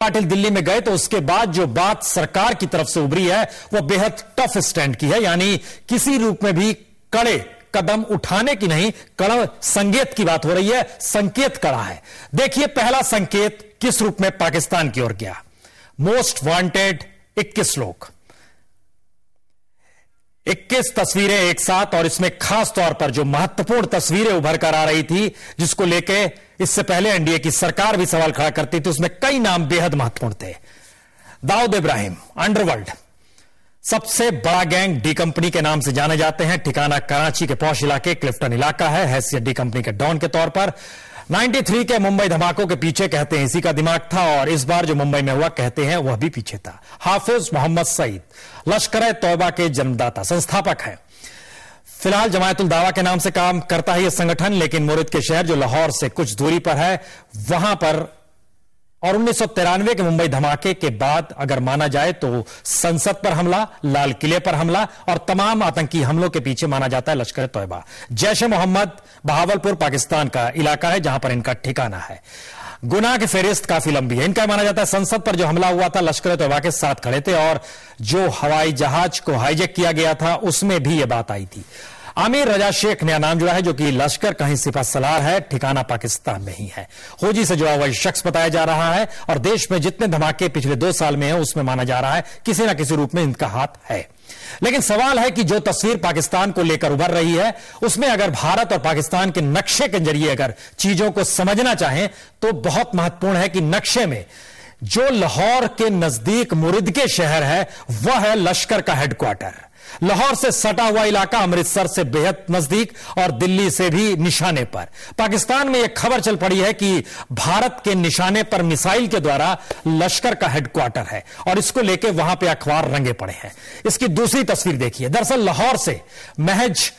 पाटिल दिल्ली में गए तो उसके बाद जो बात सरकार की तरफ से उभरी है वो बेहद टफ स्टैंड की है, यानी किसी रूप में भी कड़े कदम उठाने की नहीं, कड़ा संकेत की बात हो रही है। संकेत कड़ा है। देखिए पहला संकेत किस रूप में पाकिस्तान की ओर गया। मोस्ट वांटेड 21 लोग, 21 तस्वीरें एक साथ, और इसमें खास तौर पर जो महत्वपूर्ण तस्वीरें उभर कर आ रही थी, जिसको लेके इससे पहले एनडीए की सरकार भी सवाल खड़ा करती थी, उसमें कई नाम बेहद महत्वपूर्ण थे। दाऊद इब्राहिम, अंडरवर्ल्ड, सबसे बड़ा गैंग डी कंपनी के नाम से जाने जाते हैं। ठिकाना कराची के पौश इलाके क्लिफ्टन इलाका है, हैसियत डी कंपनी के डॉन के तौर पर। 93 के मुंबई धमाकों के पीछे कहते हैं इसी का दिमाग था, और इस बार जो मुंबई में हुआ कहते हैं वह भी पीछे था। हाफिज मोहम्मद सईद लश्कर तौबा के जन्मदाता संस्थापक हैं। फिलहाल जमायतुल दावा के नाम से काम करता है यह संगठन, लेकिन मुरीद के शहर जो लाहौर से कुछ दूरी पर है वहां पर, और 1993 के मुंबई धमाके के बाद अगर माना जाए तो संसद पर हमला, लाल किले पर हमला और तमाम आतंकी हमलों के पीछे माना जाता है लश्कर तौबा। जैश ए मोहम्मद बहावलपुर पाकिस्तान का इलाका है जहां पर इनका ठिकाना है। गुनाह की फेरिस्त काफी लंबी है। इनका माना जाता है संसद पर जो हमला हुआ था लश्कर तौबा के साथ खड़े थे, और जो हवाई जहाज को हाईजैक किया गया था उसमें भी यह बात आई थी। आमिर रजा शेख नया नाम जुड़ा है, जो कि लश्कर का ही सिपह सलार है, ठिकाना पाकिस्तान में ही है। खोजी से जुड़ा हुआ शख्स बताया जा रहा है, और देश में जितने धमाके पिछले 2 साल में हैं उसमें माना जा रहा है किसी ना किसी रूप में इनका हाथ है। लेकिन सवाल है कि जो तस्वीर पाकिस्तान को लेकर उभर रही है उसमें अगर भारत और पाकिस्तान के नक्शे के जरिए अगर चीजों को समझना चाहें तो बहुत महत्वपूर्ण है कि नक्शे में जो लाहौर के नजदीक मुरीद के शहर है वह है लश्कर का हेडक्वार्टर। लाहौर से सटा हुआ इलाका अमृतसर से बेहद नजदीक और दिल्ली से भी निशाने पर। पाकिस्तान में यह खबर चल पड़ी है कि भारत के निशाने पर मिसाइल के द्वारा लश्कर का हेडक्वार्टर है, और इसको लेकर वहां पे अखबार रंगे पड़े हैं। इसकी दूसरी तस्वीर देखिए। दरअसल लाहौर से महज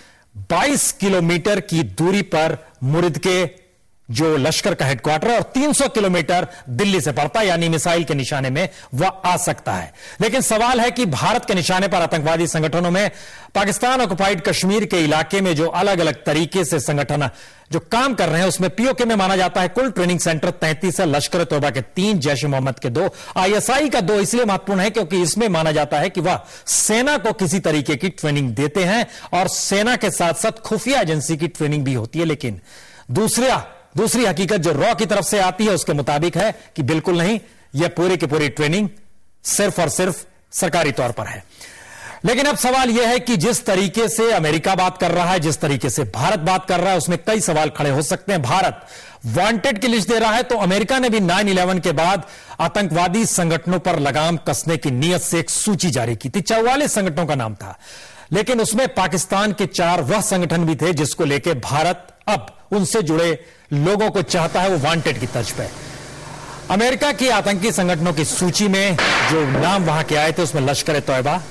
22 किलोमीटर की दूरी पर मुरीद के जो लश्कर का हेडक्वार्टर और 300 किलोमीटर दिल्ली से पड़ता है, यानी मिसाइल के निशाने में वह आ सकता है। लेकिन सवाल है कि भारत के निशाने पर आतंकवादी संगठनों में पाकिस्तान ऑक्युपाइड कश्मीर के इलाके में जो अलग अलग तरीके से संगठन जो काम कर रहे हैं उसमें पीओके में माना जाता है कुल ट्रेनिंग सेंटर 33 है, लश्कर तौबा के 3, जैश ए मोहम्मद के 2, आईएसआई का 2 इसलिए महत्वपूर्ण है क्योंकि इसमें माना जाता है कि वह सेना को किसी तरीके की ट्रेनिंग देते हैं, और सेना के साथ साथ खुफिया एजेंसी की ट्रेनिंग भी होती है। लेकिन दूसरी हकीकत जो रॉ की तरफ से आती है उसके मुताबिक है कि बिल्कुल नहीं, यह पूरी की पूरी ट्रेनिंग सिर्फ और सिर्फ सरकारी तौर पर है। लेकिन अब सवाल यह है कि जिस तरीके से अमेरिका बात कर रहा है, जिस तरीके से भारत बात कर रहा है, उसमें कई सवाल खड़े हो सकते हैं। भारत वांटेड की लिस्ट दे रहा है, तो अमेरिका ने भी 9/11 के बाद आतंकवादी संगठनों पर लगाम कसने की नीयत से एक सूची जारी की थी। 44 संगठनों का नाम था, लेकिन उसमें पाकिस्तान के 4 वह संगठन भी थे जिसको लेकर भारत अब उनसे जुड़े लोगों को चाहता है वो वांटेड की तर्ज पे। अमेरिका की आतंकी संगठनों की सूची में जो नाम वहां के आए थे उसमें लश्कर तौबा,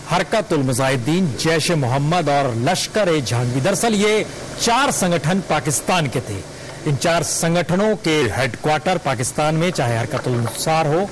हरकतुल मुजाहिदीन, जैश ए मोहम्मद और लश्कर ए जहांगीर। दरअसल ये 4 संगठन पाकिस्तान के थे। इन 4 संगठनों के हेडक्वार्टर पाकिस्तान में, चाहे हरकतुल मुसार हो,